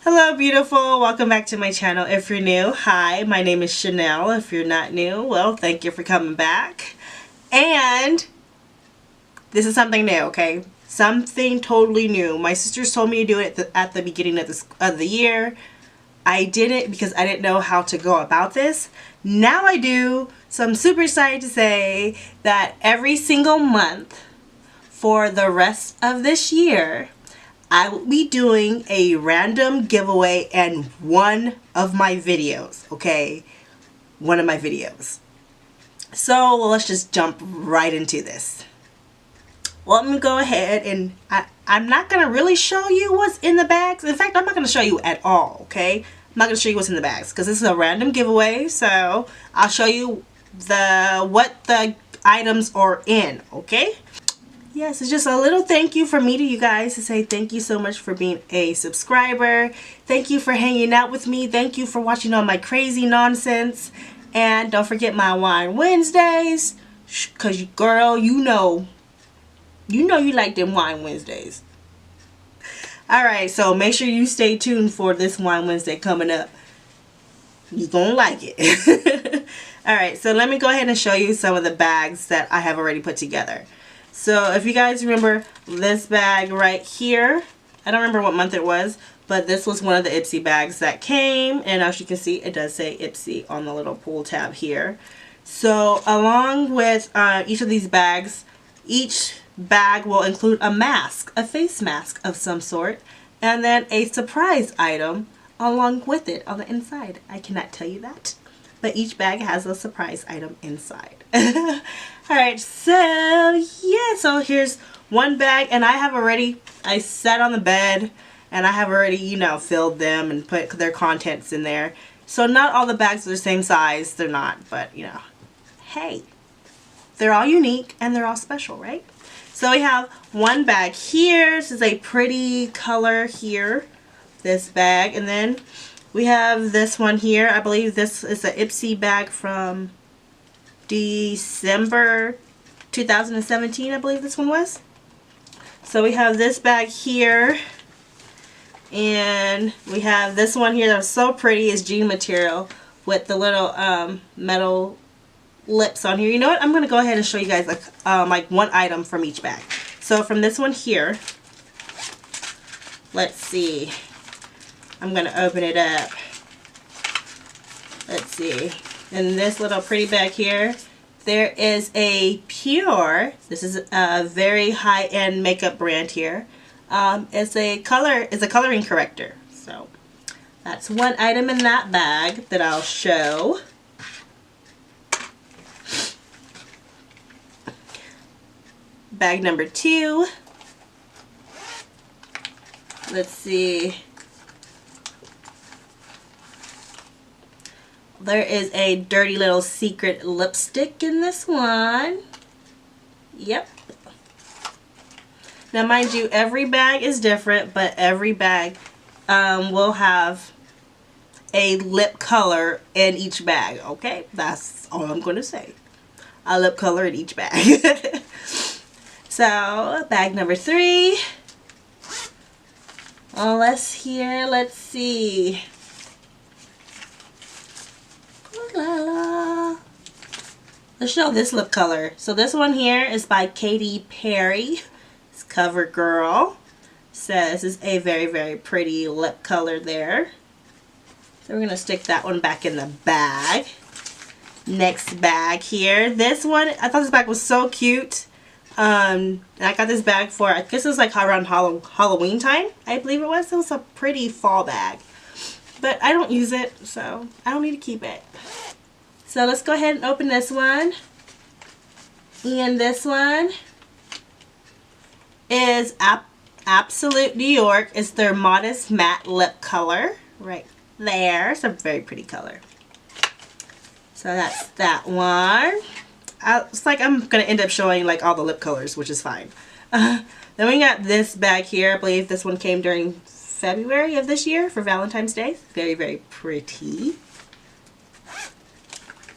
Hello beautiful, welcome back to my channel. If you're new, hi, my name is Chanel. If you're not new, well, thank you for coming back. And this is something new, okay? Something totally new. My sisters told me to do it at the beginning of the year. I did it because I didn't know how to go about this. Now I do, so I'm super excited to say that every single month for the rest of this year, I will be doing a random giveaway in one of my videos, okay? One of my videos. So let's just jump right into this. Well, I'm going to go ahead and I'm not going to really show you what's in the bags. In fact, I'm not going to show you at all, okay? I'm not going to show you what's in the bags because this is a random giveaway. So I'll show you what the items are in, okay? Yes, it's just a little thank you from me to you guys to say thank you so much for being a subscriber. Thank you for hanging out with me. Thank you for watching all my crazy nonsense. And don't forget my Wine Wednesdays. Because, girl, you know you like them Wine Wednesdays. Alright, so make sure you stay tuned for this Wine Wednesday coming up. You're going to like it. Alright, so let me go ahead and show you some of the bags that I have already put together. So if you guys remember this bag right here, I don't remember what month it was, but this was one of the Ipsy bags that came, and as you can see it does say Ipsy on the little pull tab here. So along with each of these bags, each bag will include a mask, a face mask of some sort, and then a surprise item along with it on the inside. I cannot tell you that, but each bag has a surprise item inside. Alright, so yeah, so here's one bag, and I sat on the bed and I have already, you know, filled them and put their contents in there. So not all the bags are the same size, they're not, but you know, hey, they're all unique and they're all special, right? So we have one bag here. This is a pretty color here, this bag, and then we have this one here. I believe this is an Ipsy bag from December 2017, I believe this one was. So we have this bag here, and we have this one here that's so pretty. It's jean material with the little metal lips on here. You know what? I'm going to go ahead and show you guys like one item from each bag. So from this one here, let's see. I'm going to open it up. Let's see. In this little pretty bag here, there is a Pure. This is a very high-end makeup brand here. It's a coloring corrector. So that's one item in that bag that I'll show. Bag number 2. Let's see. There is a Dirty Little Secret lipstick in this one. Yep. Now mind you, every bag is different, but every bag will have a lip color in each bag, okay? That's all I'm going to say. A lip color in each bag. So, bag number 3. Oh, let's see. Let's show this lip color. So this one here is by Katy Perry. It's Cover Girl. Says it's a very, very pretty lip color there. So we're going to stick that one back in the bag. Next bag here. This one, I thought this bag was so cute. I got this bag for, I guess it was like around Halloween time, I believe it was. It was a pretty fall bag. But I don't use it, so I don't need to keep it. So let's go ahead and open this one. And this one is Absolute New York. It's their Modest Matte Lip Color right there. It's a very pretty color. So that's that one. It's like I'm going to end up showing like all the lip colors, which is fine. Then we got this bag here. I believe this one came during February of this year for Valentine's Day. Very, very pretty.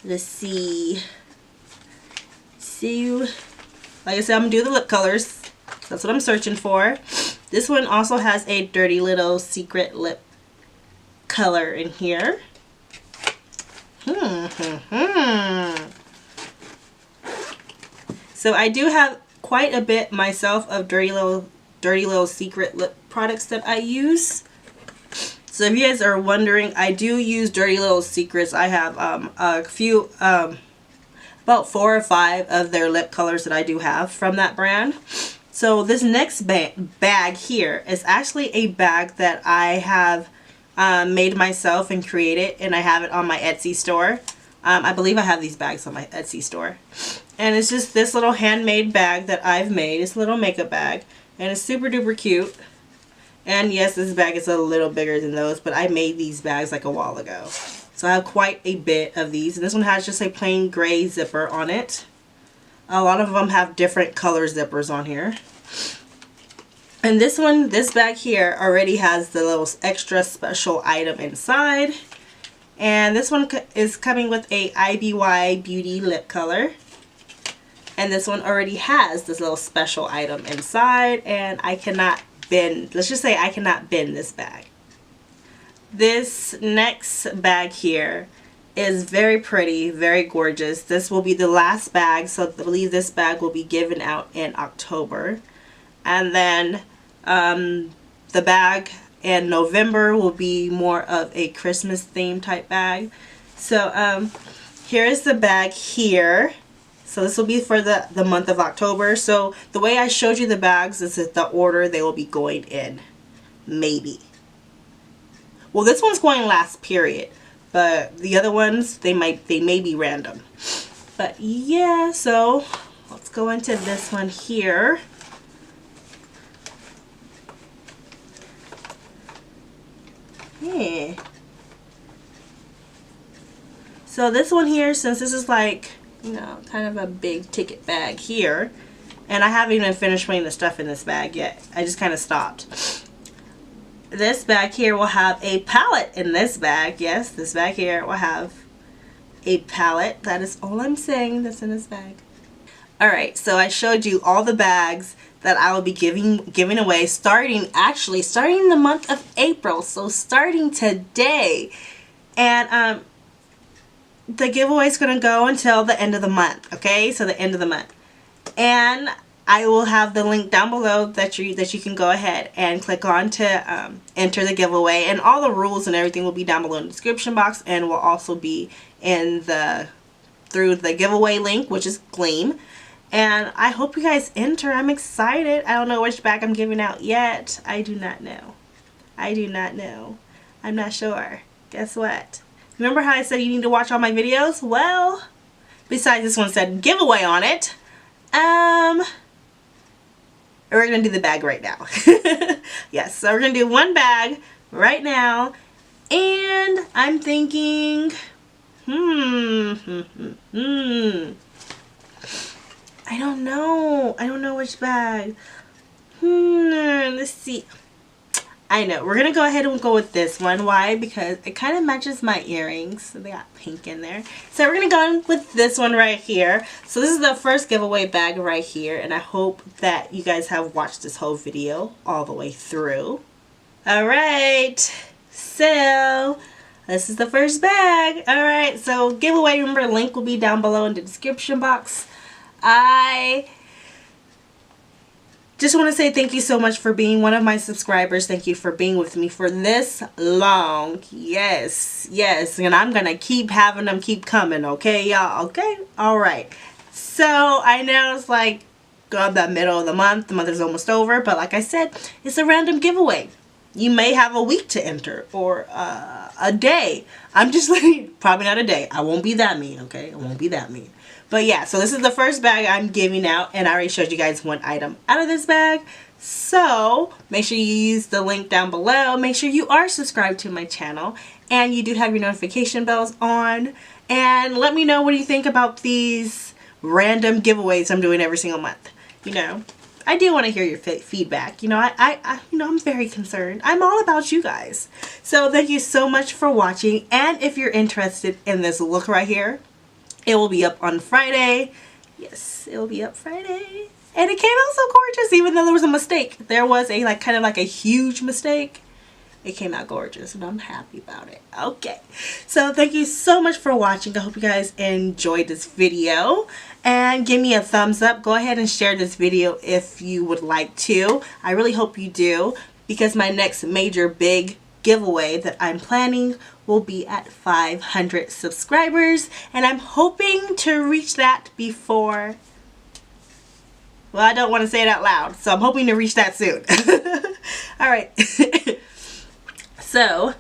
Let's see. So, like I said, I'm going to do the lip colors. That's what I'm searching for. This one also has a Dirty Little Secret lip color in here. So I do have quite a bit myself of dirty little secret lip products that I use. So if you guys are wondering, I do use Dirty Little Secrets. I have a few, about 4 or 5 of their lip colors that I do have from that brand. So this next bag here is actually a bag that I have made myself and created, and I have it on my Etsy store. I believe I have these bags on my Etsy store. And it's just this little handmade bag that I've made. It's a little makeup bag, and it's super duper cute. And yes, this bag is a little bigger than those, but I made these bags like a while ago. So I have quite a bit of these. And this one has just a plain gray zipper on it. A lot of them have different color zippers on here. And this one, this bag here already has the little extra special item inside. And this one is coming with a IBY Beauty lip color. And this one already has this little special item inside, and I cannot bend, let's just say I cannot bend this bag. This next bag here is very pretty, very gorgeous. This will be the last bag, so I believe this bag will be given out in October. And then the bag in November will be more of a Christmas theme type bag. So here is the bag here. So this will be for the month of October. So the way I showed you the bags is the order they will be going in. Maybe. Well, this one's going last, period. But the other ones, they may be random. But yeah, so let's go into this one here. Yeah. So this one here, since this is like, you know, kind of a big ticket bag here, and I haven't even finished putting the stuff in this bag yet. I just kind of stopped. This bag here will have a palette in this bag. Yes, this bag here will have a palette. That is all I'm saying that's in this bag. Alright, so I showed you all the bags that I will be giving away starting the month of April. So starting today. And the giveaway is going to go until the end of the month, okay? So the end of the month. And I will have the link down below that you can go ahead and click on to enter the giveaway. And all the rules and everything will be down below in the description box, and will also be in through the giveaway link, which is Gleam. And I hope you guys enter. I'm excited. I don't know which bag I'm giving out yet. I do not know. I do not know. I'm not sure. Guess what? Remember how I said you need to watch all my videos? Well, besides this one said giveaway on it, we're going to do the bag right now. Yes, so we're going to do one bag right now. And I'm thinking, I don't know. I don't know which bag. Let's see. I know. We're going to go ahead and go with this one. Why? Because it kind of matches my earrings. So they got pink in there. So we're going to go in with this one right here. So this is the first giveaway bag right here. And I hope that you guys have watched this whole video all the way through. Alright. So this is the first bag. Alright. So giveaway, remember, link will be down below in the description box. I just want to say thank you so much for being one of my subscribers. Thank you for being with me for this long. Yes, yes. And I'm going to keep having them keep coming, okay, y'all? Okay? Alright. So, I know it's like the middle of the month. The month is almost over. But like I said, it's a random giveaway. You may have a week to enter, or a day. I'm just like, probably not a day. I won't be that mean, okay? I won't be that mean. But yeah, so this is the first bag I'm giving out, and I already showed you guys one item out of this bag. So make sure you use the link down below. Make sure you are subscribed to my channel, and you do have your notification bells on. And let me know what you think about these random giveaways I'm doing every single month. You know, I do want to hear your feedback. You know, I'm very concerned. I'm all about you guys. So thank you so much for watching. And if you're interested in this look right here, it will be up on Friday. Yes, it will be up Friday. And it came out so gorgeous, even though there was a mistake. There was a kind of like a huge mistake. it came out gorgeous and I'm happy about it. Okay, so thank you so much for watching. I hope you guys enjoyed this video, and give me a thumbs up. Go ahead and share this video if you would like to. I really hope you do, because my next major big giveaway that I'm planning will be at 500 subscribers, and I'm hoping to reach that before, well, I don't want to say it out loud, so I'm hoping to reach that soon. Alright. So,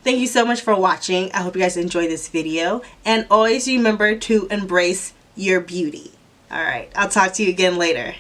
thank you so much for watching. I hope you guys enjoyed this video. And always remember to embrace your beauty. Alright, I'll talk to you again later.